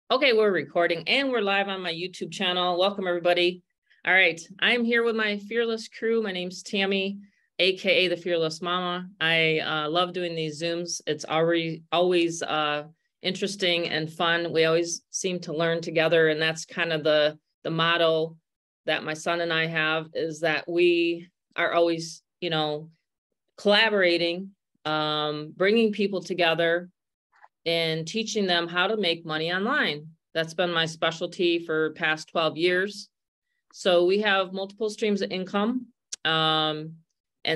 Okay, we're recording and we're live on my YouTube channel. Welcome, everybody. All right, I'm here with my fearless crew. My name's Tammy, aka the Fearless Mama. I love doing these Zooms. It's always interesting and fun. We always seem to learn together, and that's kind of the motto that my son and I have, is that we are always, collaborating, bringing people together, and teaching them how to make money online. That's been my specialty for past 12 years. So we have multiple streams of income. And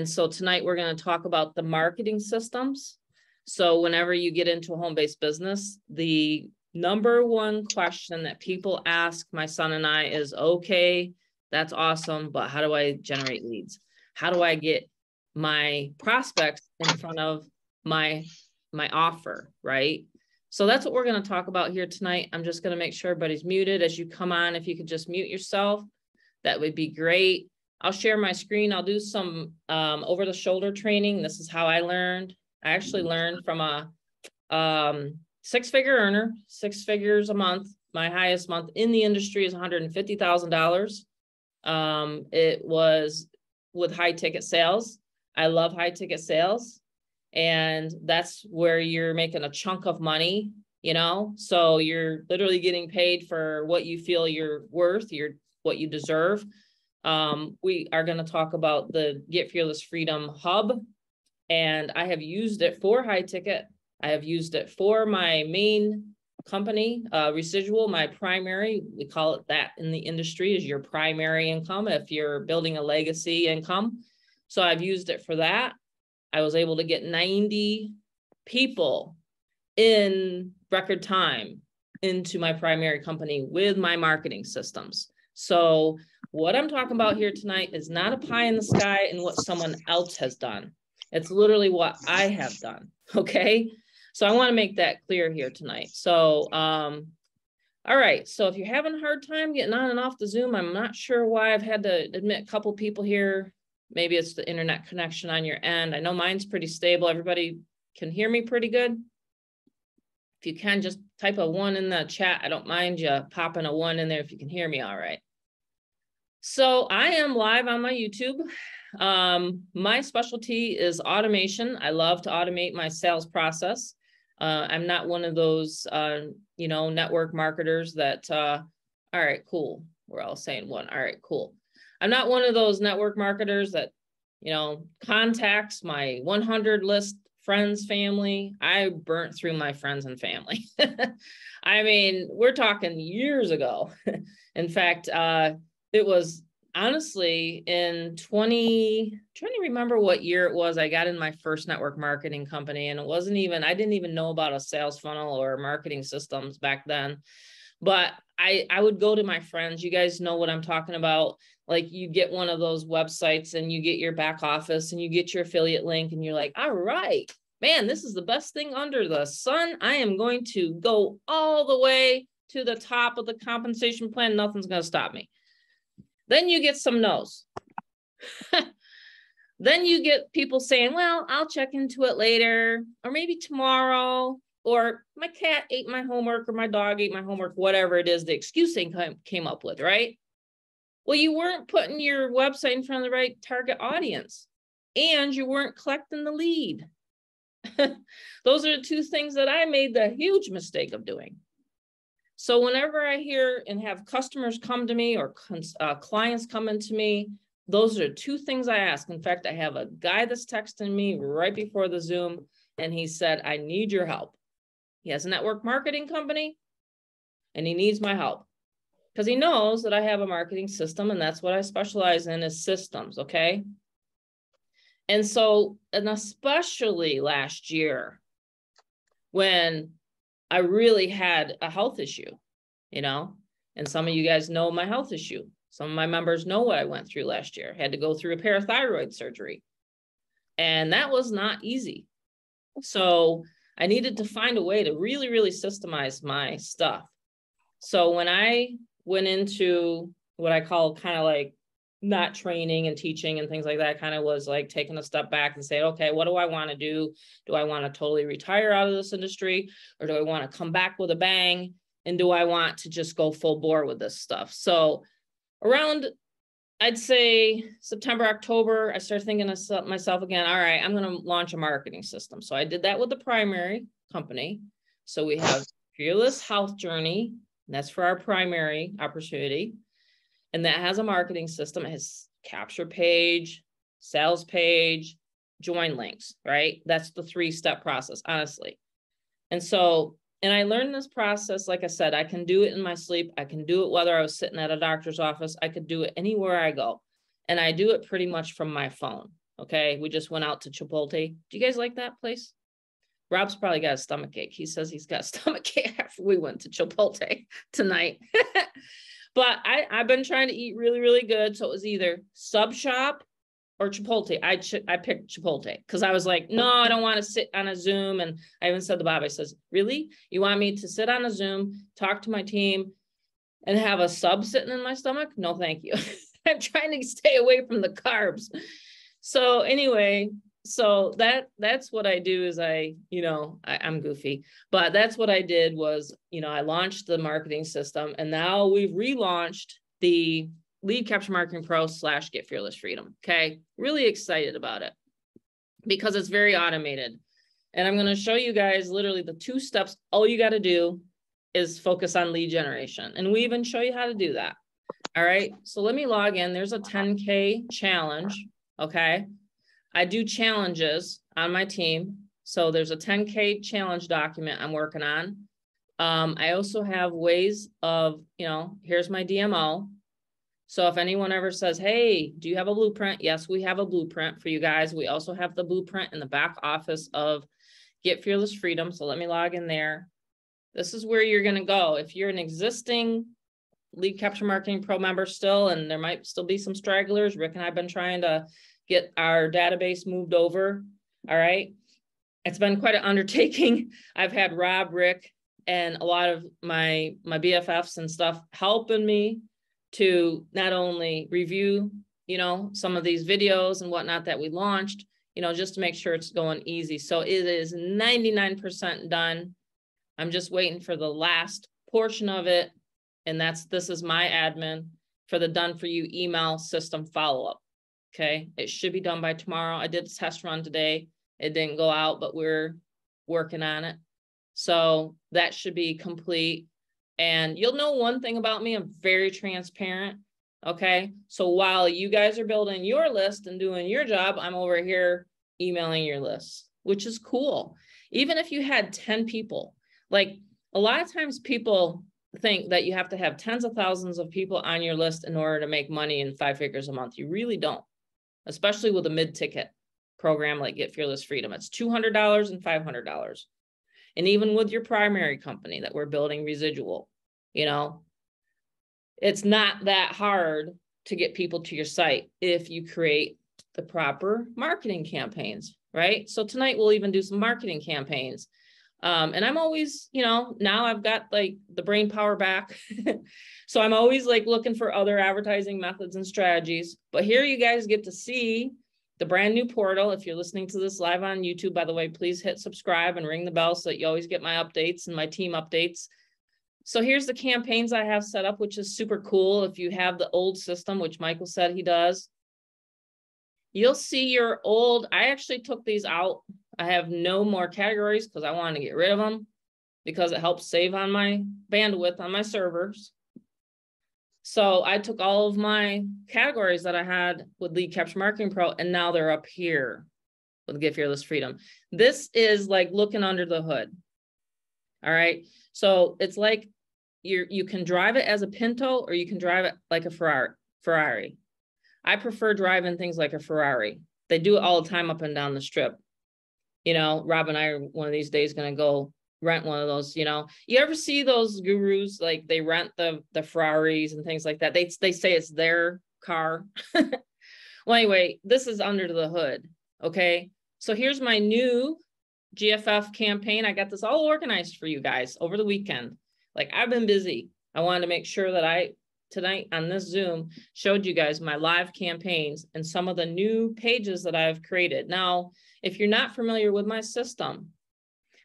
so tonight we're going to talk about the marketing systems. So whenever you get into a home-based business, the number one question that people ask my son and I is, okay, that's awesome, but how do I generate leads? How do I get my prospects in front of my offer, right? So that's what we're going to talk about here tonight. I'm just going to make sure everybody's muted as you come on. If you could just mute yourself, that would be great. I'll share my screen. I'll do some over-the-shoulder training. This is how I learned. I actually learned from a six-figure earner, 6 figures a month. My highest month in the industry is $150,000. It was with high-ticket sales. I love high-ticket sales. And that's where you're making a chunk of money, so you're literally getting paid for what you feel you're worth, what you deserve. We are going to talk about the Get Fearless Freedom Hub, and I have used it for high ticket. I have used it for my main company, Residual, my primary. We call it that in the industry, is your primary income if you're building a legacy income. So I've used it for that. I was able to get 90 people in record time into my primary company with my marketing systems. So what I'm talking about here tonight is not a pie in the sky and what someone else has done. It's literally what I have done. Okay. So I want to make that clear here tonight. So, all right. So if you're having a hard time getting on and off the Zoom, I'm not sure why I've had to admit a couple people here. Maybe it's the internet connection on your end. I know mine's pretty stable. Everybody can hear me pretty good. If you can, just type a 1 in the chat. I don't mind you popping a 1 in there if you can hear me all right. So I am live on my YouTube. My specialty is automation. I love to automate my sales process. I'm not one of those, network marketers that, all right, cool. We're all saying 1. All right, cool. I'm not one of those network marketers that, contacts my 100 list friends, family. I burnt through my friends and family. I mean, we're talking years ago. In fact, it was honestly in trying to remember what year it was, I got in my first network marketing company, and I didn't even know about a sales funnel or marketing systems back then. But I would go to my friends. You guys know what I'm talking about. Like, you get one of those websites and you get your back office and you get your affiliate link and you're like, all right, man, this is the best thing under the sun. I am going to go all the way to the top of the compensation plan. Nothing's going to stop me. Then you get some no's. Then you get people saying, well, I'll check into it later, or maybe tomorrow, or my cat ate my homework, or my dog ate my homework, whatever it is the excuse they came up with, right? Well, you weren't putting your website in front of the right target audience, and you weren't collecting the lead. Those are the 2 things that I made the huge mistake of doing. So whenever I hear and have customers come to me or clients come into me, those are 2 things I ask. In fact, I have a guy that's texting me right before the Zoom, and he said, I need your help. He has a network marketing company, and he needs my help because he knows that I have a marketing system, and that's what I specialize in, is systems, okay? And so, and especially last year, when I really had a health issue, and some of you guys know my health issue. Some of my members know what I went through last year. I had to go through a parathyroid surgery, and that was not easy. So I needed to find a way to really, really systemize my stuff. So when I went into what I call kind of like not training and teaching and things like that, kind of was like taking a step back and say, okay, what do I want to do? Do I want to totally retire out of this industry, or do I want to come back with a bang And do I want to just go full bore with this stuff? So around, I'd say September, October, I started thinking to myself again, all right, I'm going to launch a marketing system. So I did that with the primary company. So we have Fearless Health Journey, and that's for our primary opportunity. And that has a marketing system. It has capture page, sales page, join links, right? That's the 3-step process, honestly. And so, and I learned this process, like I said, I can do it in my sleep. I can do it whether I was sitting at a doctor's office. I could do it anywhere I go. And I do it pretty much from my phone. Okay. We just went out to Chipotle. Do you guys like that place? Rob's probably got a stomach ache. He says he's got a stomach ache after we went to Chipotle tonight. But I've been trying to eat really, really good. So it was either Sub Shop or Chipotle. I picked Chipotle because I was like, no, I don't want to sit on a Zoom. And I even said to Bob, I says, really? You want me to sit on a Zoom, talk to my team, and have a sub sitting in my stomach? No, thank you. I'm trying to stay away from the carbs. So anyway, so that's what I do is I'm goofy, but that's what I did was, I launched the marketing system, and now we've relaunched the Lead Capture Marketing Pro / Get Fearless Freedom. Okay. Really excited about it because it's very automated. And I'm going to show you guys literally the 2 steps. All you got to do is focus on lead generation. And we even show you how to do that. All right. So let me log in. There's a 10K challenge. Okay. I do challenges on my team. So there's a 10K challenge document I'm working on. I also have ways of, here's my DMO. So if anyone ever says, hey, do you have a blueprint? Yes, we have a blueprint for you guys. We also have the blueprint in the back office of Get Fearless Freedom. So let me log in there. This is where you're going to go. If you're an existing Lead Capture Marketing Pro member still, and there might still be some stragglers, Rick and I have been trying to get our database moved over. All right. It's been quite an undertaking. I've had Rob, Rick, and a lot of my BFFs and stuff helping me to not only review, some of these videos and whatnot that we launched, just to make sure it's going easy. So it is 99% done. I'm just waiting for the last portion of it. And this is my admin for the done for you email system follow-up. Okay. It should be done by tomorrow. I did the test run today. It didn't go out, but we're working on it. So that should be complete. And you'll know one thing about me, I'm very transparent. Okay. So while you guys are building your list and doing your job, I'm over here emailing your list, which is cool. Even if you had 10 people, like a lot of times people think that you have to have tens of thousands of people on your list in order to make money in 5 figures a month. You really don't, especially with a mid-ticket program like Get Fearless Freedom. It's $200 and $500. And even with your primary company that we're building residual, it's not that hard to get people to your site if you create the proper marketing campaigns, right? So tonight we'll even do some marketing campaigns. And I'm always, now I've got like the brain power back. So I'm always like looking for other advertising methods and strategies. But here you guys get to see the brand new portal. If you're listening to this live on YouTube, by the way, please hit subscribe and ring the bell so that you always get my updates and my team updates. So here's the campaigns I have set up, which is super cool. If you have the old system, which Michael said he does, you'll see your old, I actually took these out. I have no more categories because I wanted to get rid of them because it helps save on my bandwidth on my servers. So I took all of my categories that I had with Lead Capture Marketing Pro, and now they're up here with Get Fearless Freedom. This is like looking under the hood. All right. So it's like you can drive it as a Pinto or you can drive it like a Ferrari. I prefer driving things like a Ferrari. They do it all the time up and down the strip. Rob and I are one of these days going to go rent one of those, you ever see those gurus, like they rent the Ferraris and things like that. They say it's their car. Well, anyway, this is under the hood. Okay. So here's my new GFF campaign. I got this all organized for you guys over the weekend. Like I've been busy. I wanted to make sure that tonight on this Zoom showed you guys my live campaigns and some of the new pages that I've created. Now, if you're not familiar with my system,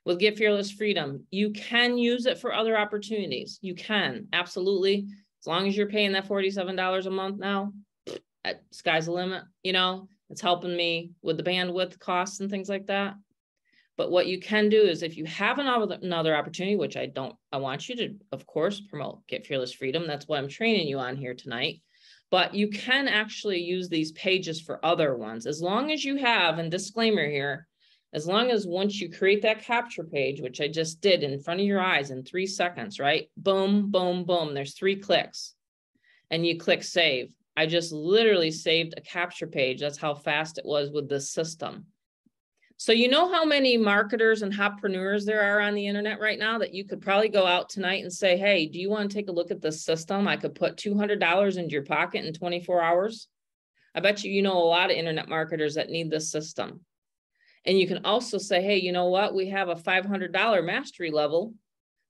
with Get Fearless Freedom, you can use it for other opportunities. You can, absolutely. As long as you're paying that $47 a month now, sky's the limit, you know, it's helping me with the bandwidth costs and things like that. But what you can do is if you have another opportunity, which I want you to, of course, promote Get Fearless Freedom. That's what I'm training you on here tonight. But you can actually use these pages for other ones. As long as you have, and disclaimer here, as long as once you create that capture page, which I just did in front of your eyes in 3 seconds, right? Boom, boom, boom. There's 3 clicks and you click save. I just literally saved a capture page. That's how fast it was with this system. So you know how many marketers and hotpreneurs there are on the internet right now that you could probably go out tonight and say, hey, do you want to take a look at this system? I could put $200 into your pocket in 24 hours. I bet you know a lot of internet marketers that need this system. And you can also say, hey, you know what? We have a $500 mastery level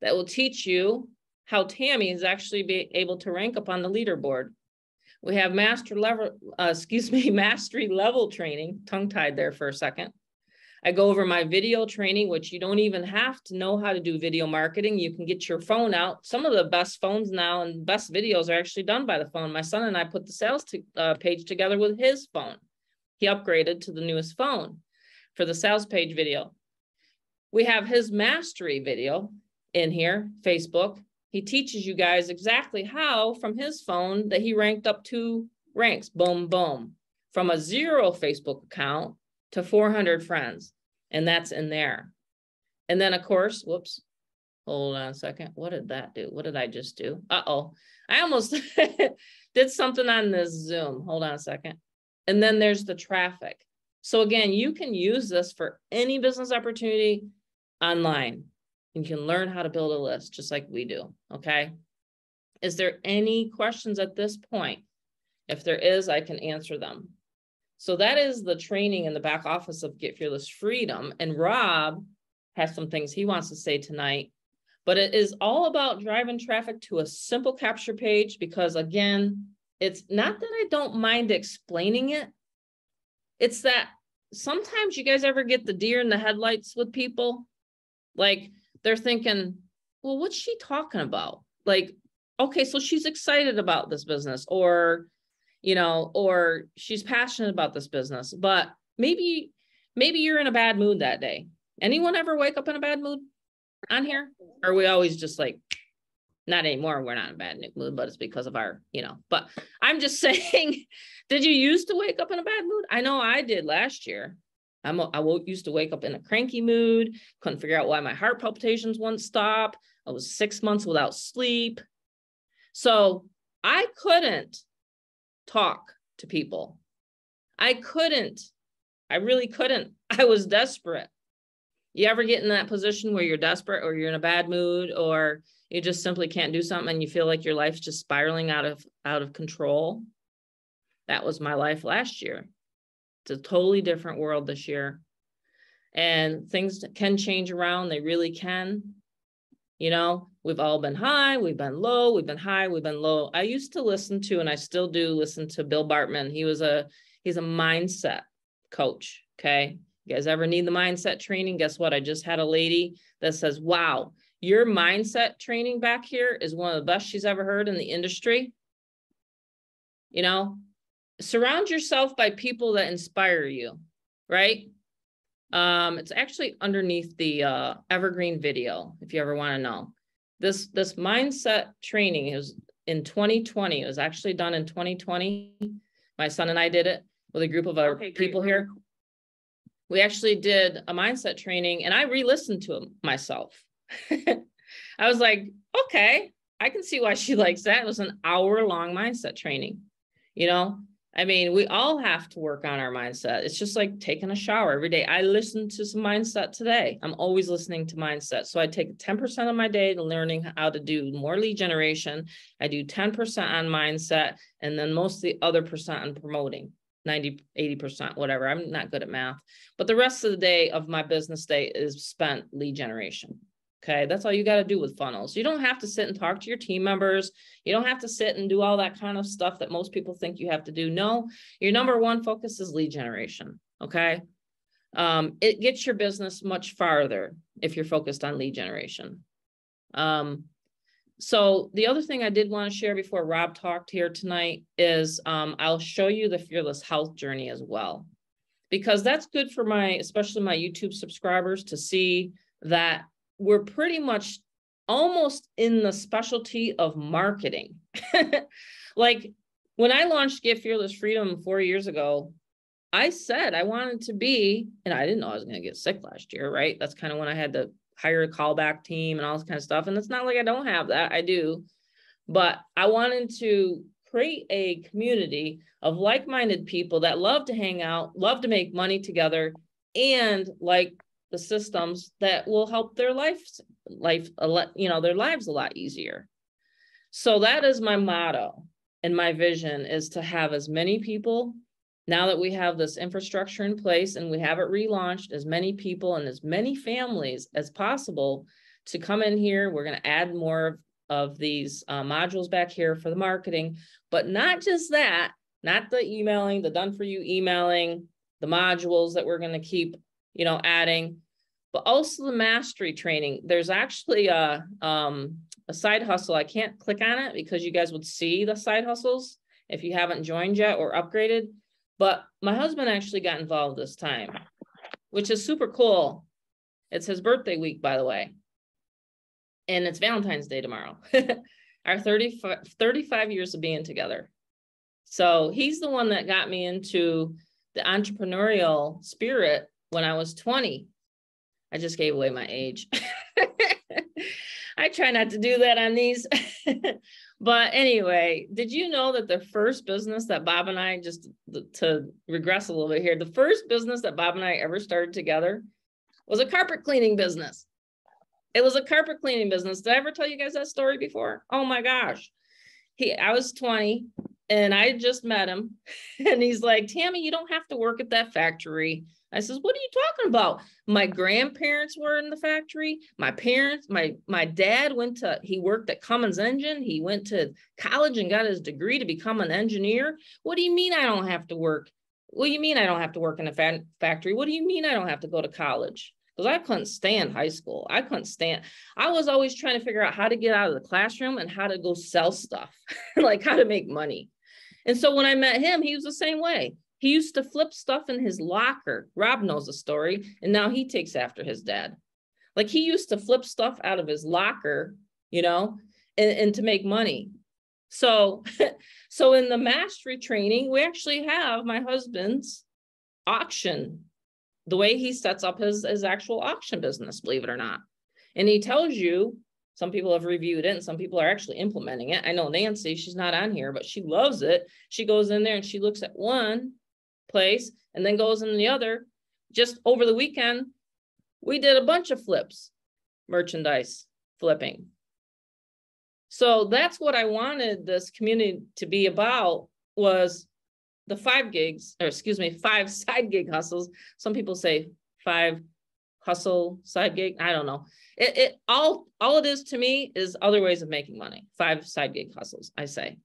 that will teach you how Tammy is actually be able to rank up on the leaderboard. We have mastery level training, tongue-tied there for a second. I go over my video training, which you don't even have to know how to do video marketing. You can get your phone out. Some of the best phones now and best videos are actually done by the phone. My son and I put the sales page together with his phone. He upgraded to the newest phone for the sales page video. We have his mastery video in here, Facebook. He teaches you guys exactly how from his phone that he ranked up 2 ranks, boom, boom, from a 0 Facebook account to 400 friends. And that's in there. And then of course, whoops, hold on a second. What did that do? What did I just do? Uh-oh, I almost did something on this Zoom. Hold on a second. And then there's the traffic. So again, you can use this for any business opportunity online. You can learn how to build a list just like we do, okay? Is there any questions at this point? If there is, I can answer them. So that is the training in the back office of Get Fearless Freedom. And Rob has some things he wants to say tonight, but it is all about driving traffic to a simple capture page because again, it's not that I don't mind explaining it. It's that sometimes you guys ever get the deer in the headlights with people? Like they're thinking, well, what's she talking about? Like, okay, so she's excited about this business or, you know, or she's passionate about this business, but maybe you're in a bad mood that day. Anyone ever wake up in a bad mood on here? Or are we always just like, not anymore, we're not in a bad mood, but it's because of our, you know, but I'm just saying, did you used to wake up in a bad mood? I know I did last year. I used to wake up in a cranky mood, couldn't figure out why my heart palpitations wouldn't stop. I was 6 months without sleep. So I couldn't talk to people. I really couldn't. I was desperate. You ever get in that position where you're desperate or you're in a bad mood or you just simply can't do something and you feel like your life's just spiraling out of control? That was my life last year. It's a totally different world this year. And things can change around. They really can. You know, we've all been high, we've been low, we've been high, we've been low. I used to listen to, and I still do listen to Bill Bartman. He's a mindset coach. Okay. You guys ever need the mindset training? Guess what? I just had a lady that says, wow, your mindset training back here is one of the best she's ever heard in the industry. You know, surround yourself by people that inspire you, right? It's actually underneath the Evergreen video, if you ever want to know. This mindset training is in 2020. It was actually done in 2020. My son and I did it with a group of our people here. We actually did a mindset training and I re-listened to it myself. I was like, okay, I can see why she likes that. It was an hour-long mindset training. You know, I mean, we all have to work on our mindset. It's just like taking a shower every day. I listened to some mindset today. I'm always listening to mindset. So I take 10% of my day to learning how to do more lead generation. I do 10% on mindset, and then most of the other percent on promoting, 90, 80%, whatever. I'm not good at math, but the rest of the day of my business day is spent lead generation. Okay, that's all you got to do with funnels. You don't have to sit and talk to your team members. You don't have to sit and do all that kind of stuff that most people think you have to do. No, your number one focus is lead generation. Okay. it gets your business much farther if you're focused on lead generation. So the other thing I did want to share before Rob talked here tonight is I'll show you the Fearless Health journey as well, because that's good for especially my YouTube subscribers to see that we're pretty much almost in the specialty of marketing. Like when I launched Get Fearless Freedom 4 years ago, I said I wanted to be, and I didn't know I was going to get sick last year, right? That's kind of when I had to hire a callback team and all this kind of stuff. And it's not like I don't have that, I do. But I wanted to create a community of like-minded people that love to hang out, love to make money together, and like the systems that will help their their lives a lot easier. So that is my motto, and my vision is to have as many people, now that we have this infrastructure in place and we have it relaunched, as many people and as many families as possible to come in here. We're going to add more of these modules back here for the marketing, but not just that, not the emailing, the done for you emailing, the modules that we're going to keep, adding, but also the mastery training. There's actually a side hustle. I can't click on it because you guys would see the side hustles if you haven't joined yet or upgraded. But my husband actually got involved this time, which is super cool. It's his birthday week, by the way. And it's Valentine's Day tomorrow. Our 35 years of being together. So he's the one that got me into the entrepreneurial spirit when I was 20. I just gave away my age. I try not to do that on these. But anyway, did you know that the first business that Bob and I, just to regress a little bit here, the first business that Bob and I ever started together was a carpet cleaning business. It was a carpet cleaning business. Did I ever tell you guys that story before? Oh my gosh. I was 20 and I just met him and he's like, Tammy, you don't have to work at that factory. I says, what are you talking about? My grandparents were in the factory. My parents, my dad he worked at Cummins Engine. He went to college and got his degree to become an engineer. What do you mean I don't have to work? What do you mean I don't have to work in a factory? What do you mean I don't have to go to college? Because I couldn't stand high school. I was always trying to figure out how to get out of the classroom and how to go sell stuff, like how to make money. And so when I met him, he was the same way. He used to flip stuff in his locker. Rob knows the story. And now he takes after his dad. Like he used to flip stuff out of his locker, and to make money. So in the mastery training, we actually have my husband's auction, the way he sets up his actual auction business, believe it or not. And he tells you, some people have reviewed it and some people are actually implementing it. I know Nancy, she's not on here, but she loves it. She goes in there and she looks at one place and then goes in the other. Just over the weekend, we did a bunch of flips, merchandise flipping. So that's what I wanted this community to be about, was the 5 side gig hustles. Some people say 5 hustle side gig. I don't know. All it is to me is other ways of making money. 5 side gig hustles, I say.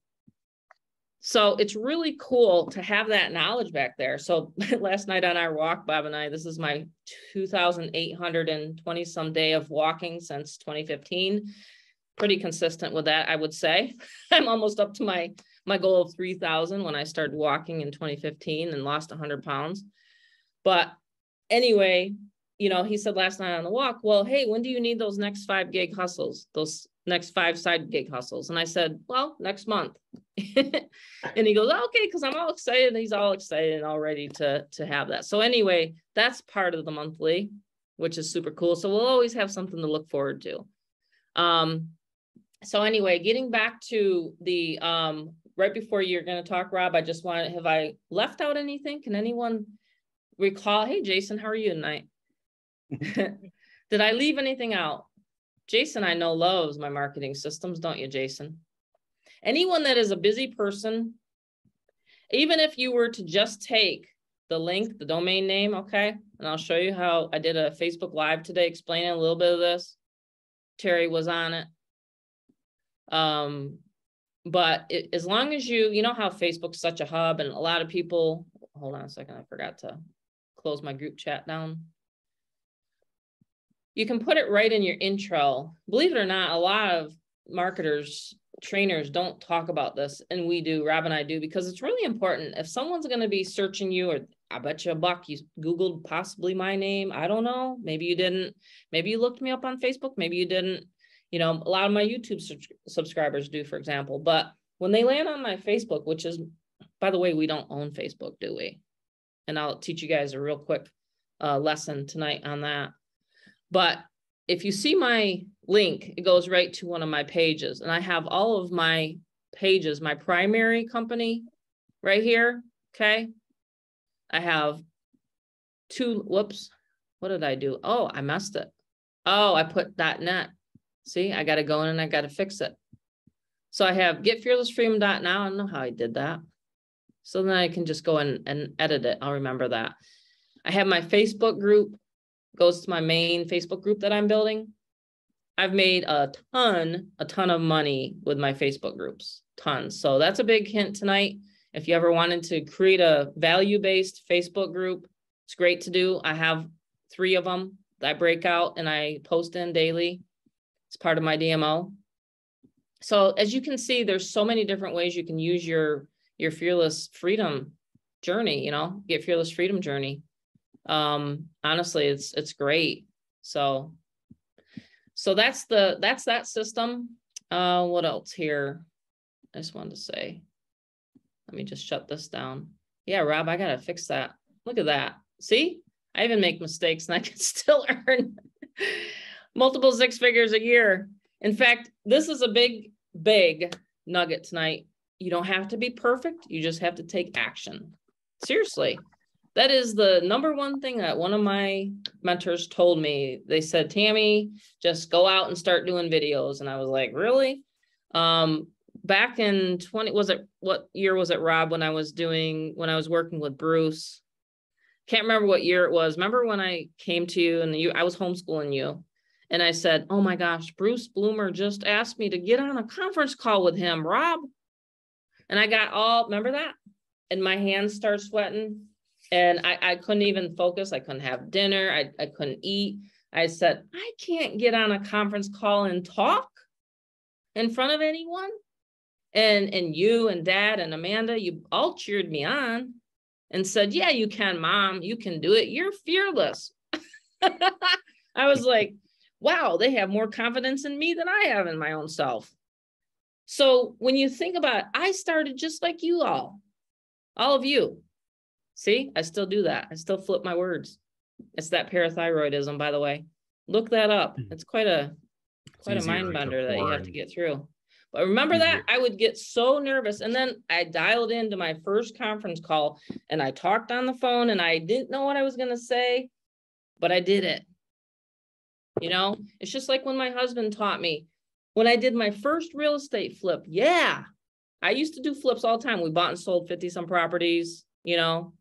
So it's really cool to have that knowledge back there. So last night on our walk, Bob and I, this is my 2,820 some day of walking since 2015. Pretty consistent with that, I would say. I'm almost up to my goal of 3,000 when I started walking in 2015 and lost 100 pounds. But anyway, he said last night on the walk, well, hey, when do you need those next 5 gig hustles, those next 5 side gig hustles? And I said, well, next month. And he goes, okay, because I'm all excited. And he's all excited and all ready to have that. So anyway, that's part of the monthly, which is super cool. So we'll always have something to look forward to. So anyway, getting back to the, right before you're going to talk, Rob, I just wanted, have I left out anything? Can anyone recall? Hey, Jason, how are you tonight? Did I leave anything out? Jason, I know, loves my marketing systems, don't you, Jason? Anyone that is a busy person, even if you were to just take the link, the domain name, okay? And I'll show you how I did a Facebook Live today explaining a little bit of this. Terry was on it. But as long as you know how Facebook's such a hub and a lot of people, hold on a second, I forgot to close my group chat down. You can put it right in your intro. Believe it or not, a lot of marketers, trainers don't talk about this, and we do, Rob and I do, because it's really important. If someone's going to be searching you, or I bet you $1, you Googled possibly my name. I don't know. Maybe you didn't. Maybe you looked me up on Facebook. Maybe you didn't. You know, a lot of my YouTube subscribers do, for example. But when they land on my Facebook, which is, by the way, we don't own Facebook, do we? And I'll teach you guys a real quick lesson tonight on that. But if you see my link, it goes right to one of my pages. And I have all of my pages, my primary company right here, okay? I have two, whoops, what did I do? Oh, I messed it. Oh, I put .net. See, I got to go in and I got to fix it. So I have getfearlessfreedom.now. I don't know how I did that. So then I can just go in and edit it. I'll remember that. I have my Facebook group. Goes to my main Facebook group that I'm building. I've made a ton of money with my Facebook groups, tons. So that's a big hint tonight. If you ever wanted to create a value-based Facebook group, it's great to do. I have 3 of them that I break out and I post in daily. It's part of my DMO. So as you can see, there's so many different ways you can use your fearless freedom journey, you know, get fearless freedom journey. Honestly, it's great. So that's that system. What else here? I just wanted to say, let me just shut this down. Yeah, Rob, I gotta fix that. Look at that. See, I even make mistakes and I can still earn multiple 6 figures a year. In fact, this is a big nugget tonight. You don't have to be perfect. You just have to take action. Seriously. That is the #1 thing that one of my mentors told me. They said, Tammy, just go out and start doing videos. And I was like, really? Back in what year was it, Rob, when I was working with Bruce? Can't remember what year it was. Remember when I came to you and I was homeschooling you and I said, oh my gosh, Bruce Bloomer just asked me to get on a conference call with him, Rob. And I got remember that? And my hands start sweating. And I couldn't even focus. I couldn't have dinner. I couldn't eat. I said, I can't get on a conference call and talk in front of anyone. And you and Dad and Amanda, you all cheered me on and said, yeah, you can, Mom. You can do it. You're fearless. I was like, wow, they have more confidence in me than I have in my own self. So when you think about it, I started just like you all of you. See, I still do that. I still flip my words. It's that parathyroidism, by the way. Look that up. It's quite a mind bender that you have to get through. But remember that I would get so nervous. And then I dialed into my first conference call and I talked on the phone and I didn't know what I was going to say, but I did it. You know, it's just like when my husband taught me when I did my first real estate flip. Yeah, I used to do flips all the time. We bought and sold 50 some properties, you know.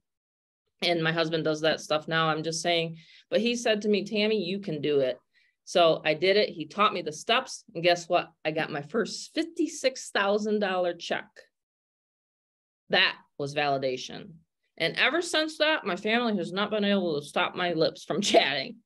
And my husband does that stuff now. I'm just saying, but he said to me, Tammy, you can do it. So I did it. He taught me the steps. And guess what? I got my first $56,000 check. That was validation. And ever since that, my family has not been able to stop my lips from chatting.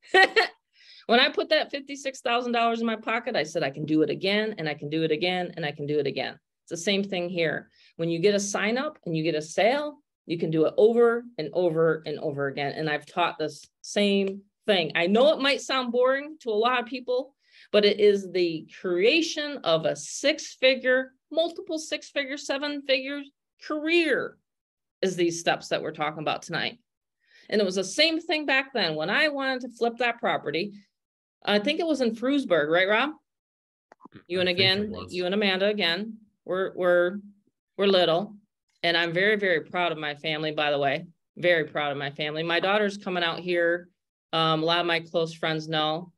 When I put that $56,000 in my pocket, I said, I can do it again, and I can do it again, and I can do it again. It's the same thing here. When you get a sign up and you get a sale, you can do it over and over and over again. And I've taught this same thing. I know it might sound boring to a lot of people, but it is the creation of a 6-figure, multiple 6-figure, 7-figure career is these steps that we're talking about tonight. And it was the same thing back then when I wanted to flip that property. I think it was in Frewsburg, right, Rob? You and Amanda again. We're little. And I'm very, very proud of my family, by the way. Very proud of my family. My daughter's coming out here. A lot of my close friends know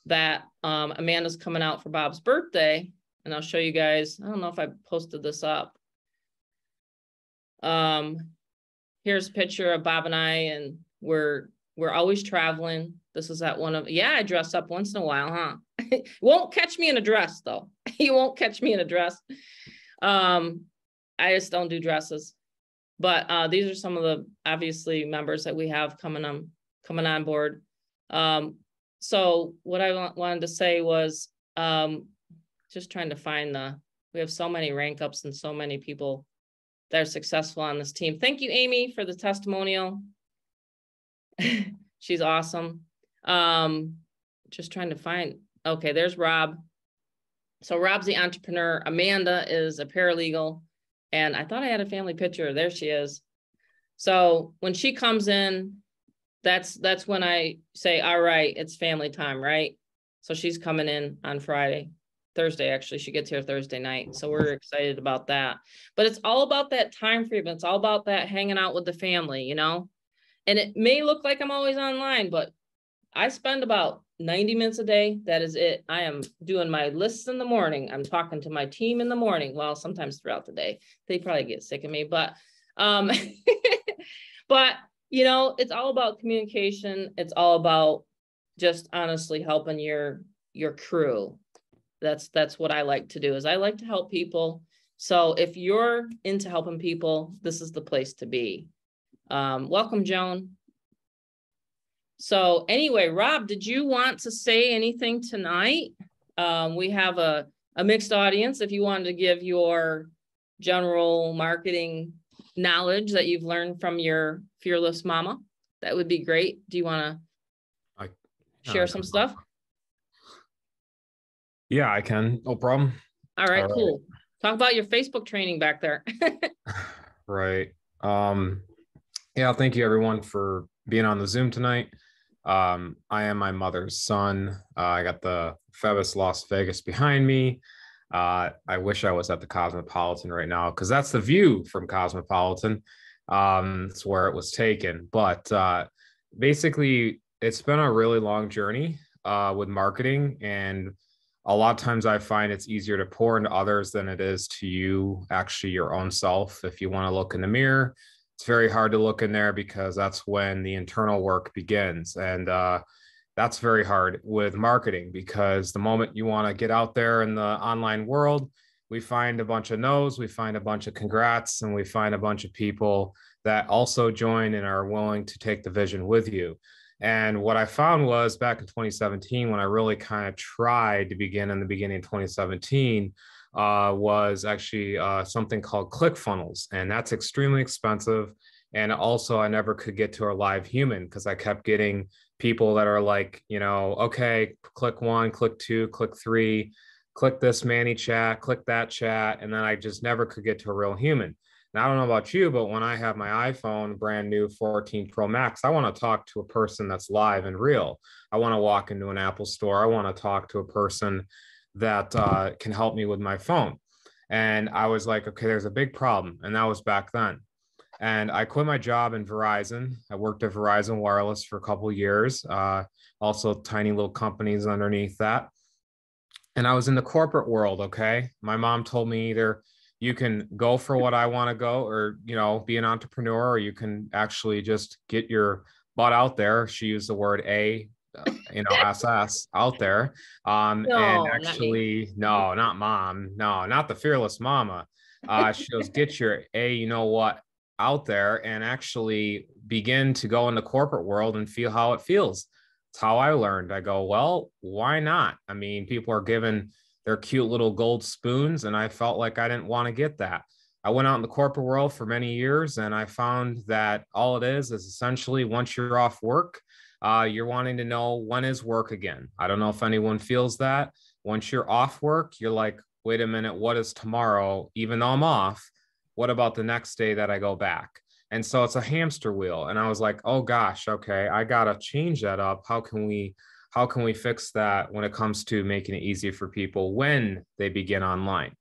that Amanda's coming out for Bob's birthday. And I'll show you guys. I don't know if I posted this up. Here's a picture of Bob and I, and we're always traveling. This is at I dress up once in a while, huh? You won't catch me in a dress, though. You won't catch me in a dress. I just don't do dresses. But these are some of the obviously members that we have coming on board. So what I wanted to say was just trying to find we have so many rank ups and so many people that are successful on this team. Thank you, Amy, for the testimonial. She's awesome. Just trying to find, okay, there's Rob. So Rob's the entrepreneur. Amanda is a paralegal. And I thought I had a family picture. There she is. So when she comes in, that's when I say, all right, it's family time, right? So she's coming in on Thursday, actually. She gets here Thursday night. So we're excited about that. But it's all about that time freedom. It's all about that hanging out with the family, you know? And it may look like I'm always online, but I spend about 90 minutes a day. That is it. I am doing my lists in the morning. I'm talking to my team in the morning. Well, sometimes throughout the day. They probably get sick of me, but but you know, it's all about communication. It's all about just honestly helping your crew. That's what I like to do, is I like to help people. So if you're into helping people, this is the place to be. Welcome, Joan. So anyway, Rob, did you want to say anything tonight? We have a mixed audience. If you wanted to give your general marketing knowledge that you've learned from your fearless mama, that would be great. Do you want to share some stuff? Yeah, I can. No problem. All right, cool. Talk about your Facebook training back there. Right. Yeah, thank you everyone for being on the Zoom tonight. I am my mother's son. I got the Febus Las Vegas behind me. I wish I was at the Cosmopolitan right now, because that's the view from Cosmopolitan. It's where it was taken. But basically, it's been a really long journey with marketing. And a lot of times I find it's easier to pour into others than it is to you, actually your own self. If you want to look in the mirror, it's very hard to look in there, because that's when the internal work begins. And that's very hard with marketing, because the moment you want to get out there in the online world, we find a bunch of no's, we find a bunch of congrats, and we find a bunch of people that also join and are willing to take the vision with you. And what I found was back in 2017, when I really kind of tried to begin in the beginning of 2017, was actually something called ClickFunnels. And that's extremely expensive. And also, I never could get to a live human, because I kept getting people that are like, you know, okay, click 1, click 2, click 3, click this Manny chat, click that chat. And then I just never could get to a real human. Now, I don't know about you, but when I have my iPhone, brand new 14 Pro Max, I want to talk to a person that's live and real. I want to walk into an Apple store. I want to talk to a person that can help me with my phone. And I was like, okay, there's a big problem. And that was back then. And I quit my job in Verizon. I worked at Verizon Wireless for a couple of years, also tiny little companies underneath that. And I was in the corporate world, okay? My mom told me either you can go for what I want to go, or, you know, be an entrepreneur, or you can actually just get your butt out there. She used the word SS out there. And actually, no, not mom. No, not the fearless mama. She goes, get your you know what, out there, and actually begin to go in the corporate world and feel how it feels. It's how I learned. I go, well, why not? I mean, people are given their cute little gold spoons, and I felt like I didn't want to get that. I went out in the corporate world for many years, and I found that all it is essentially, once you're off work, you're wanting to know, when is work again? I don't know if anyone feels that. Once you're off work, you're like, wait a minute, what is tomorrow? Even though I'm off, what about the next day that I go back? And so it's a hamster wheel. And I was like, oh gosh, okay, I gotta change that up. How can we fix that when it comes to making it easy for people when they begin online?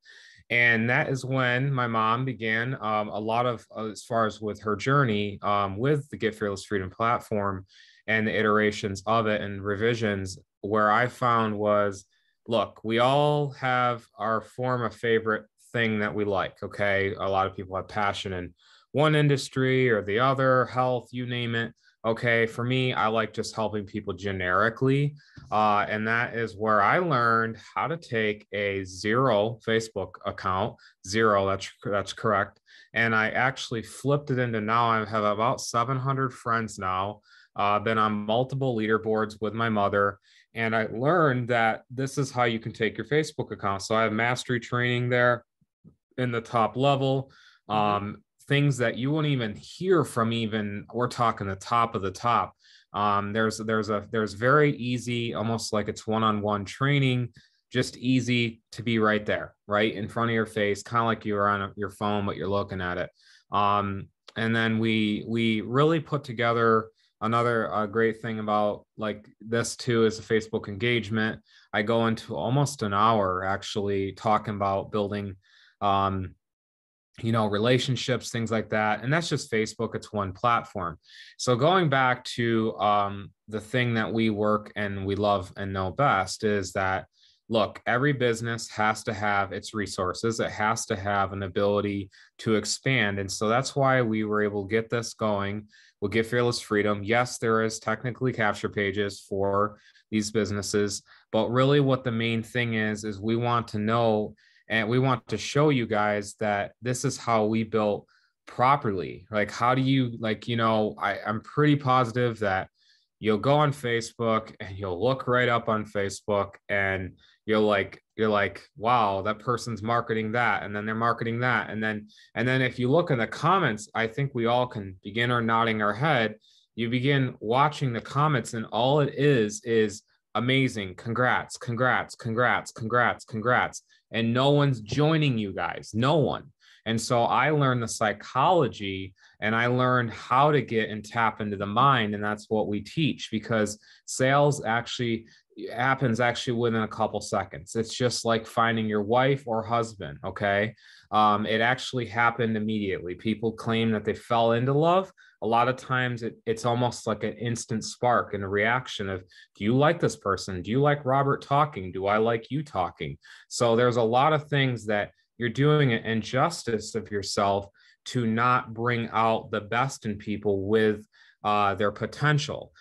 And that is when my mom began a lot of, as far as with her journey with the Get Fearless Freedom platform and the iterations of it and revisions, where I found was, look, we all have our form of favorite thing that we like, okay? A lot of people have passion in one industry or the other, health, you name it. Okay, for me, I like just helping people generically. And that is where I learned how to take a zero Facebook account, zero, that's correct. And I actually flipped it into now I have about 700 friends now. Been on multiple leaderboards with my mother. And I learned that this is how you can take your Facebook account. So I have mastery training there in the top level. Mhm. Things that you won't even hear from, even we're talking the top of the top. There's very easy, almost like it's one-on-one training, just easy to be right there, right in front of your face, kind of like you're on your phone, but you're looking at it. And then we really put together another great thing about like this too is a Facebook engagement. I go into almost an hour actually talking about building um, relationships, things like that. And that's just Facebook. It's one platform. So going back to the thing that we work and we love and know best is that, look, every business has to have its resources. It has to have an ability to expand. And so that's why we were able to get this going. We'll get Fearless Freedom. Yes, there is technically capture pages for these businesses, but really what the main thing is we want to know and we want to show you guys that this is how we built properly. Like, how do you like, I'm pretty positive that you'll go on Facebook and you'll look right up on Facebook and you're like, wow, that person's marketing that, and then they're marketing that. And then if you look in the comments, I think we all can begin our nodding our head. You begin watching the comments, and all it is amazing. Congrats, congrats, congrats, congrats, congrats. And no one's joining you guys, no one. And so I learned the psychology and I learned how to get and tap into the mind. And that's what we teach, because sales actually happens actually within a couple seconds. It's just like finding your wife or husband. Okay. It actually happened immediately. People claim that they fell into love. A lot of times it's almost like an instant spark and a reaction of, do you like this person? Do you like Robert talking? Do I like you talking? So there's a lot of things that you're doing an injustice of yourself to not bring out the best in people with their potential.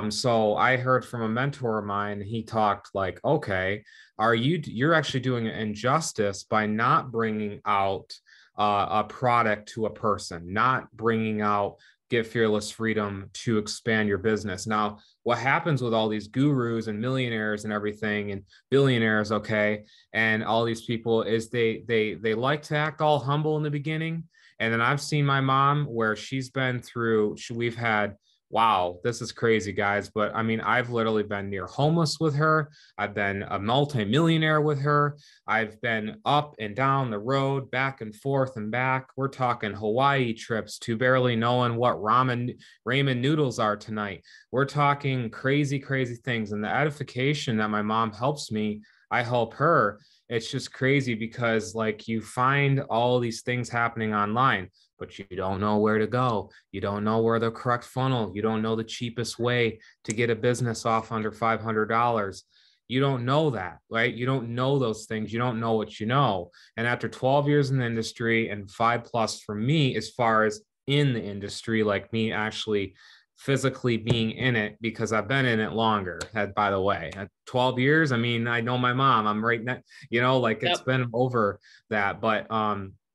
So I heard from a mentor of mine, he talked like, okay, you're actually doing an injustice by not bringing out a product to a person, not bringing out Get Fearless Freedom to expand your business. Now, what happens with all these gurus and millionaires and everything and billionaires, okay, and all these people is they like to act all humble in the beginning. And then I've seen my mom where she's been through, we've had, wow, this is crazy, guys. But I mean, I've literally been near homeless with her. I've been a multimillionaire with her. I've been up and down the road, back and forth and back. We're talking Hawaii trips to barely knowing what ramen noodles are tonight. We're talking crazy, crazy things. And the edification that my mom helps me, I help her. It's just crazy because like you find all these things happening online, but you don't know where to go. You don't know where the correct funnel. You don't know the cheapest way to get a business off under $500. You don't know that, right? You don't know those things. You don't know what you know. And after 12 years in the industry and 5+ for me, as far as in the industry, like me actually physically being in it, because I've been in it longer. By the way, at 12 years, I mean, I know my mom. I'm right now, like it's Yep. been over that. But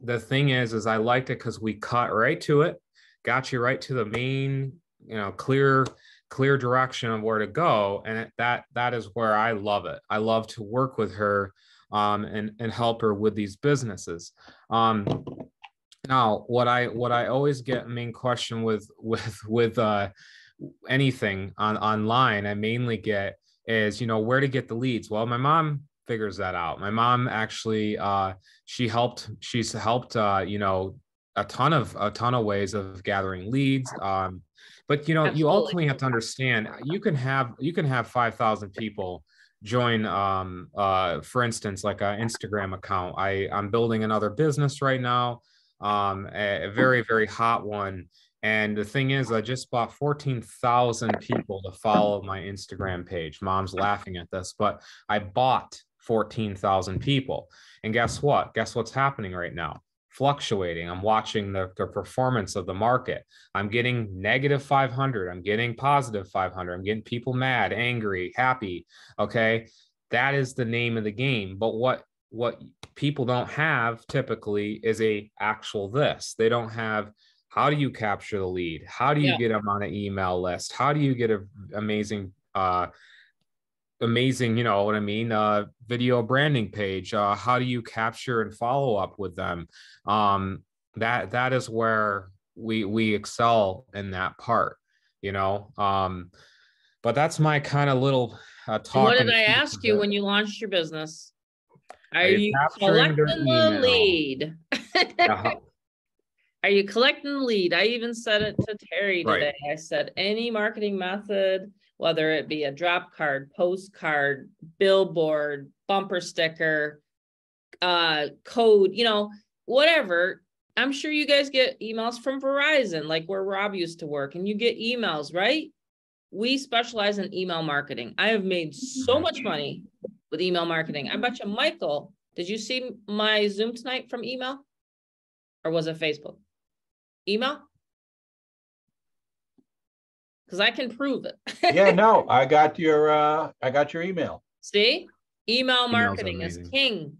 the thing is I liked it because we cut right to it, got you right to the main, clear direction of where to go. And that is where I love it. I love to work with her and help her with these businesses. Now, what I always get main question with anything online, I mainly get is where to get the leads. Well, my mom figures that out. My mom actually she's helped a ton of ways of gathering leads. But you Absolutely. ultimately have to understand you can have 5,000 people join for instance like an Instagram account. I'm building another business right now, a very, very hot one. And the thing is, I just bought 14,000 people to follow my Instagram page. Mom's laughing at this, but I bought 14,000 people. And guess what? Guess what's happening right now? fluctuating. I'm watching the performance of the market. I'm getting negative 500. I'm getting positive 500. I'm getting people mad, angry, happy. Okay. That is the name of the game. But what people don't have typically is a actual this. They don't have, how do you capture the lead? How do you get them on an email list? How do you get an amazing, you know what I mean, video branding page? How do you capture and follow up with them? That is where we excel in that part, you know. But that's my kind of little talk. What did I ask you when you launched your business? Are you capturing collecting the lead? Are you collecting the lead? I even said it to Terry today. I said, any marketing method, whether it be a drop card, postcard, billboard, bumper sticker, code, you know, whatever. I'm sure you guys get emails from Verizon, like where Rob used to work, and you get emails, right? We specialize in email marketing. I have made so much money with email marketing. I bet you, Michael, did you see my Zoom tonight from email? Or was it Facebook? Email? Because I can prove it. Yeah, no, I got your email. See? Email marketing is king.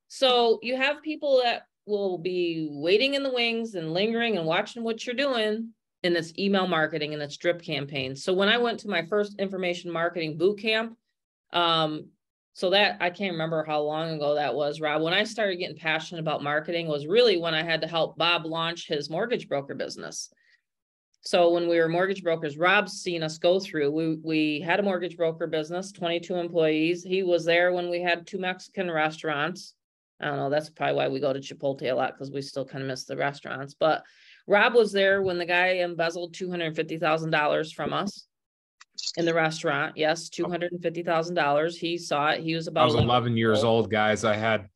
So you have people that will be waiting in the wings and lingering and watching what you're doing, and it's email marketing and it's drip campaigns. So when I went to my first information marketing boot camp, so that, I can't remember how long ago that was, Rob, when I started getting passionate about marketing was really when I had to help Bob launch his mortgage broker business. So when we were mortgage brokers, Rob's seen us go through, we had a mortgage broker business, 22 employees. He was there when we had 2 Mexican restaurants. I don't know, that's probably why we go to Chipotle a lot, because we still kind of miss the restaurants. But Rob was there when the guy embezzled $250,000 from us in the restaurant. Yes, $250,000. He saw it. He was about, I was 11 years old, guys. I had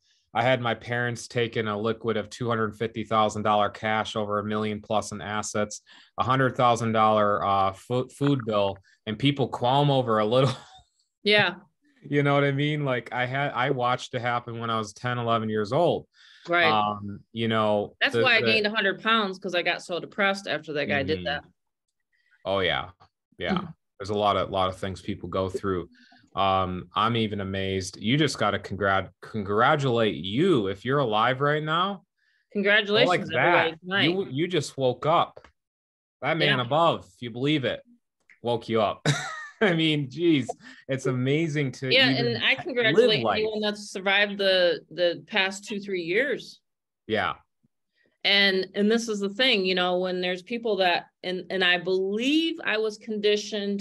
my parents taking a liquid of $250,000 cash, over $1 million plus in assets, $100,000 food bill, and people qualm over a little. Yeah. You know what I mean? Like I watched it happen when I was 10, 11 years old. Right. You know, that's why I gained 100 pounds, because I got so depressed after that guy did that. Oh yeah. Yeah. There's a lot of things people go through. I'm even amazed. You just got to congratulate you. If you're alive right now, congratulations. Like that. You just woke up. That man above, if you believe it, woke you up. I mean, geez, it's amazing to and I congratulate anyone that's survived the past 2-3 years. Yeah. And this is the thing, you know, when there's people that, and I believe I was conditioned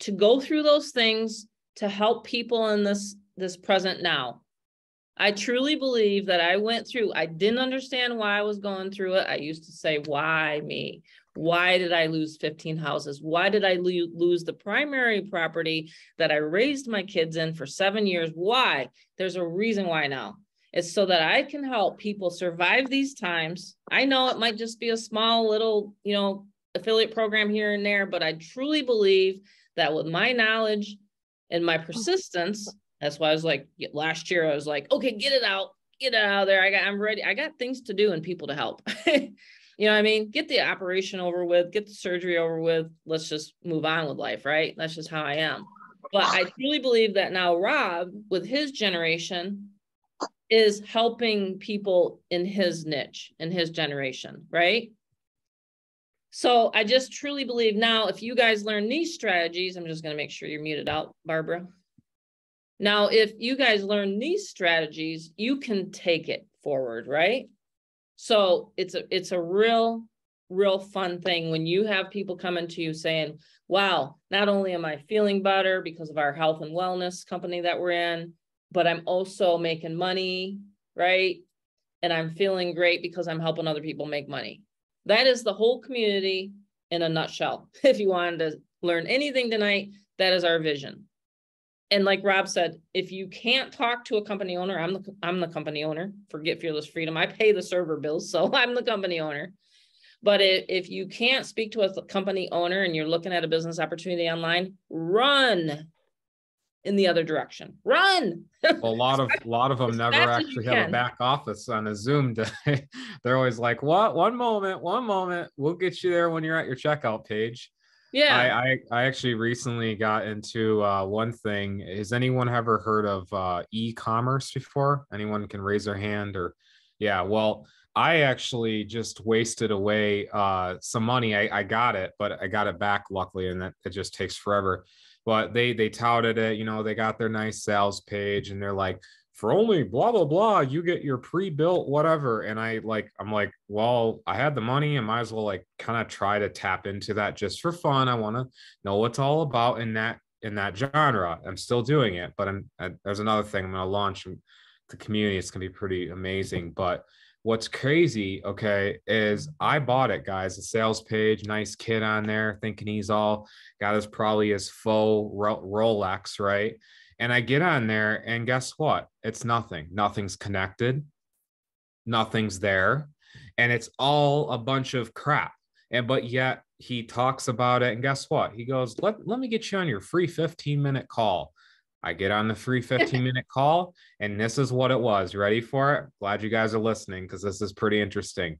to go through those things to help people in this present now. I truly believe that I went through, I didn't understand why I was going through it. I used to say, why me? Why did I lose 15 houses? Why did I lose the primary property that I raised my kids in for 7 years? Why? There's a reason why now. It's so that I can help people survive these times. I know it might just be a small little, you know, affiliate program here and there, but I truly believe that with my knowledge and my persistence, that's why I was like, last year, I was like, okay, get it out of there. I'm ready. I got things to do and people to help. You know what I mean? Get the operation over with, get the surgery over with. Let's just move on with life, right? That's just how I am. But I truly believe that now Rob, with his generation, is helping people in his niche, in his generation, right? So I just truly believe now, if you guys learn these strategies, I'm just going to make sure you're muted out, Barbara. Now, if you guys learn these strategies, you can take it forward, right? So it's a real fun thing when you have people coming to you saying, wow, not only am I feeling better because of our health and wellness company that we're in, but I'm also making money, right? And I'm feeling great because I'm helping other people make money. That is the whole community in a nutshell. If you wanted to learn anything tonight, that is our vision. And like Rob said, if you can't talk to a company owner, I'm the company owner for Get Fearless Freedom. I pay the server bills, so I'm the company owner. But if you can't speak to a company owner and you're looking at a business opportunity online, run. in the other direction. Run. Well, a lot of them As never fast as you actually have a can. back office on a Zoom day. They're always like, "What? One moment, we'll get you there when you're at your checkout page." Yeah. I actually recently got into one thing. Has anyone ever heard of e-commerce before? Anyone can raise their hand or, yeah. Well, I actually just wasted away some money. I got it, but I got it back luckily, and that it just takes forever. But they touted it, you know, they got their nice sales page, and they're like, for only blah blah blah, you get your pre-built whatever. And I'm like, well, I had the money, and might as well like kind of try to tap into that just for fun. I want to know what's all about in that genre. I'm still doing it, but there's another thing I'm going to launch the community. It's going to be pretty amazing. But what's crazy, okay, is I bought it, guys, a sales page, nice kid on there, thinking he's all got his probably his faux Rolex, right? And I get on there, and guess what? It's nothing. Nothing's connected. Nothing's there. And it's all a bunch of crap. But yet he talks about it. And guess what? He goes, let me get you on your free 15-minute call. I get on the free 15-minute call, and this is what it was. Ready for it? Glad you guys are listening, because this is pretty interesting.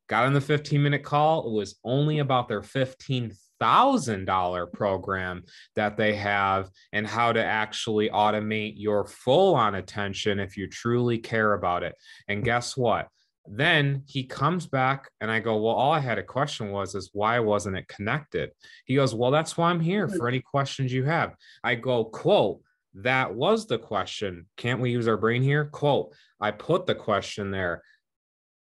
Got on the 15-minute call. It was only about their $15,000 program that they have, and how to actually automate your full-on attention if you truly care about it. And guess what? Then he comes back, and I go, well, all I had a question is why wasn't it connected? He goes, well, that's why I'm here, for any questions you have. I go, quote, that was the question. Can't we use our brain here? Quote, I put the question there.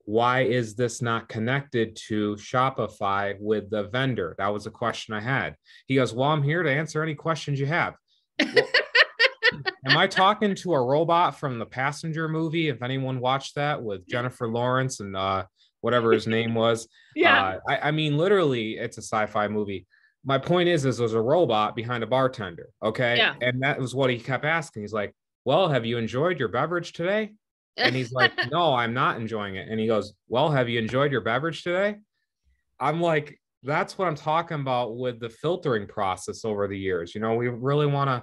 Why is this not connected to Shopify with the vendor? That was a question I had. He goes, well, I'm here to answer any questions you have. Well, am I talking to a robot from the Passenger movie? If anyone watched that with Jennifer Lawrence and whatever his name was. Yeah. I mean, literally, it's a sci-fi movie. My point is there's a robot behind a bartender. Okay. Yeah. And that was what he kept asking. He's like, well, have you enjoyed your beverage today? And he's like, no, I'm not enjoying it. And he goes, well, have you enjoyed your beverage today? I'm like, that's what I'm talking about with the filtering process over the years. You know, we really want to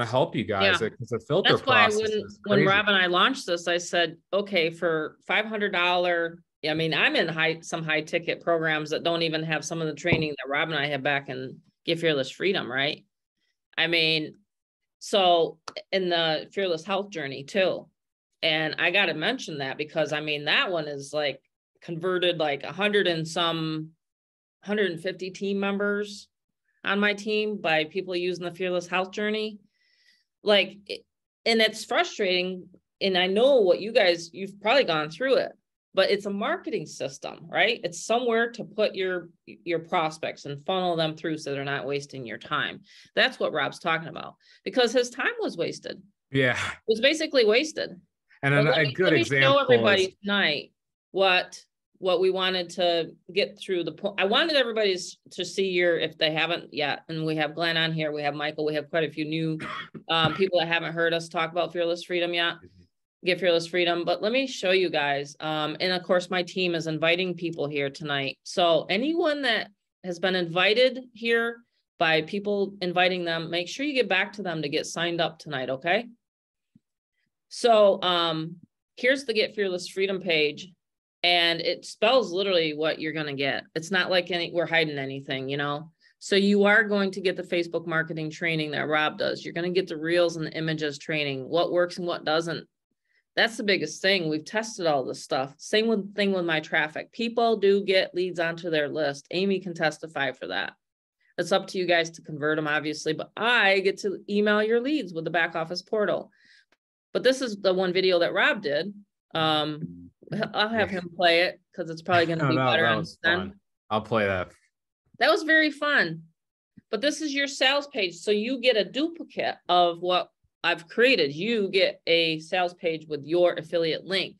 help you guys, because the filter That's why process when Rob and I launched this, I said, okay, for $500, I mean, I'm in some high ticket programs that don't even have some of the training that Rob and I have back in Get Fearless Freedom, right? I mean, so in the Fearless Health Journey too. And I got to mention that because I mean, that one is like converted like 150 team members on my team by people using the Fearless Health Journey. And it's frustrating. And I know what you've probably gone through it, but it's a marketing system, right? It's somewhere to put your prospects and funnel them through so they're not wasting your time. That's what Rob's talking about, because his time was wasted. Yeah. It was basically wasted. And a good example. Show everybody tonight what we wanted to get through the point. I wanted everybody to see if they haven't yet, and we have Glenn on here, we have Michael, we have quite a few new people that haven't heard us talk about Fearless Freedom yet. Get Fearless Freedom. But let me show you guys. And of course, my team is inviting people here tonight. So anyone that has been invited here by people inviting them, make sure you get back to them to get signed up tonight, okay? So here's the Get Fearless Freedom page, and it spells literally what you're going to get. It's not like we're hiding anything, you know? So you are going to get the Facebook marketing training that Rob does. You're going to get the reels and the images training, what works and what doesn't. That's the biggest thing. We've tested all this stuff. Same thing with my traffic. People do get leads onto their list. Amy can testify for that. It's up to you guys to convert them, obviously, but I get to email your leads with the back office portal. But this is the one video that Rob did. I'll have him play it because it's probably going to be better on fun. I'll play that. That was very fun. But this is your sales page. So you get a duplicate of what I've created. You get a sales page with your affiliate link.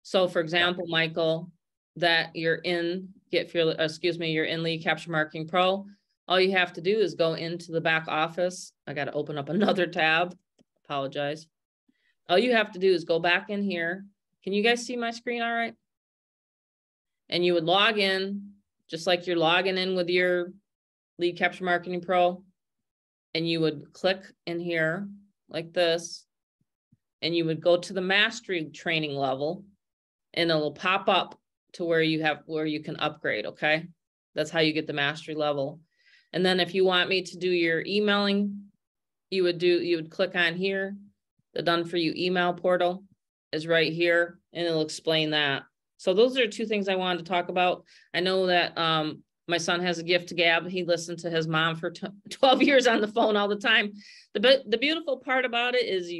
So for example, Michael, that you're in you're in Lead Capture Marketing Pro. All you have to do is go into the back office. I got to open up another tab. Apologize. All you have to do is go back in here. Can you guys see my screen all right? And you would log in just like you're logging in with your Lead Capture Marketing Pro. And you would click in here. like this, and you would go to the mastery training level, and it'll pop up to where you can upgrade. Okay. That's how you get the mastery level. And then if you want me to do your emailing, you would click on here. The done for you email portal is right here, and it'll explain that. So those are two things I wanted to talk about. I know that my son has a gift to gab. He listened to his mom for 12 years on the phone all the time. The beautiful part about it is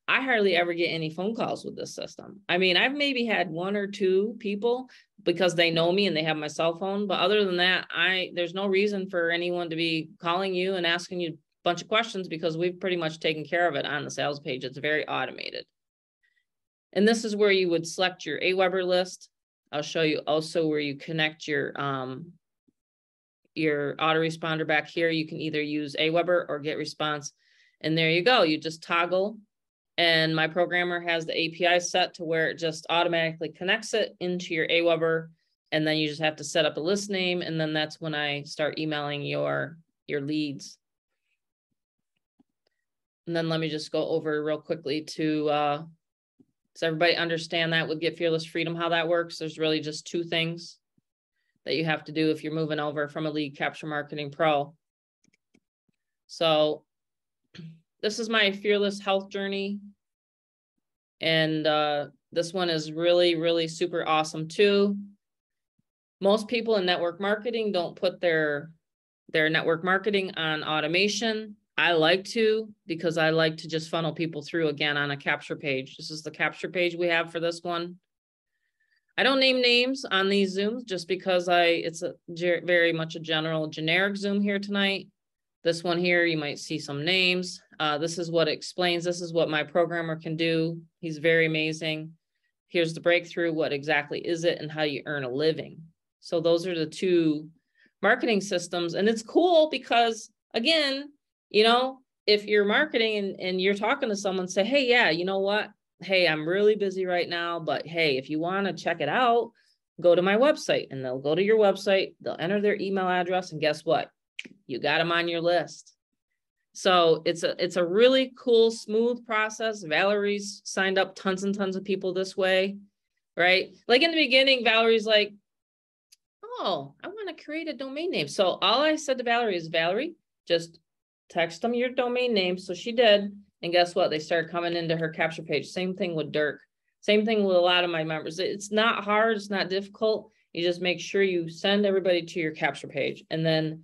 I hardly ever get any phone calls with this system. I mean, I've maybe had one or two people because they know me and they have my cell phone. But other than that, there's no reason for anyone to be calling you and asking you a bunch of questions, because we've pretty much taken care of it on the sales page. It's very automated. And this is where you would select your AWeber list. I'll show you also where you connect your autoresponder back here. You can either use AWeber or GetResponse. And there you go. You just toggle. And my programmer has the API set to where it just automatically connects it into your AWeber. And then you just have to set up a list name. And then that's when I start emailing your leads. And then let me just go over real quickly to, does everybody understand that with Get Fearless Freedom, how that works? There's really just two things that you have to do if you're moving over from a Lead Capture Marketing Pro. So this is my Fearless Health journey. And this one is really, really super awesome too. Most people in network marketing don't put their network marketing on automation. I like to, because I like to just funnel people through again on a capture page. This is the capture page we have for this one. I don't name names on these Zooms just because it's very much a generic Zoom here tonight. This one here, you might see some names. This is what it explains. This is what my programmer can do. He's very amazing. Here's the breakthrough. What exactly is it and how you earn a living? So those are the two marketing systems. And it's cool because, again, you know, if you're marketing and you're talking to someone, say, hey, yeah, you know what? Hey, I'm really busy right now, but hey, if you want to check it out, go to my website. And they'll go to your website, they'll enter their email address, and guess what? You got them on your list. So it's a really cool, smooth process. Valerie's signed up tons and tons of people this way, right? Like in the beginning, Valerie's like, oh, I want to create a domain name. So all I said to Valerie is, Valerie, just text them your domain name. So she did. And guess what? They started coming into her capture page. Same thing with Dirk. Same thing with a lot of my members. It's not hard. It's not difficult. You just make sure you send everybody to your capture page. And then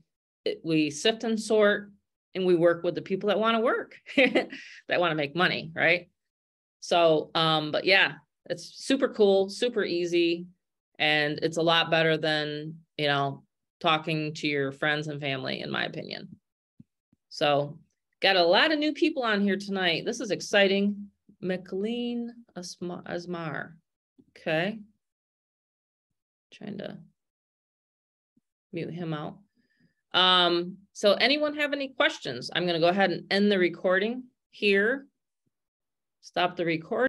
we sift and sort, and we work with the people that want to work, that want to make money, right? So, but yeah, it's super cool, super easy. And it's a lot better than, you know, talking to your friends and family, in my opinion. So got a lot of new people on here tonight. This is exciting. McLean Asmar. Okay. Trying to mute him out. So anyone have any questions? I'm going to go ahead and end the recording here. Stop the recording.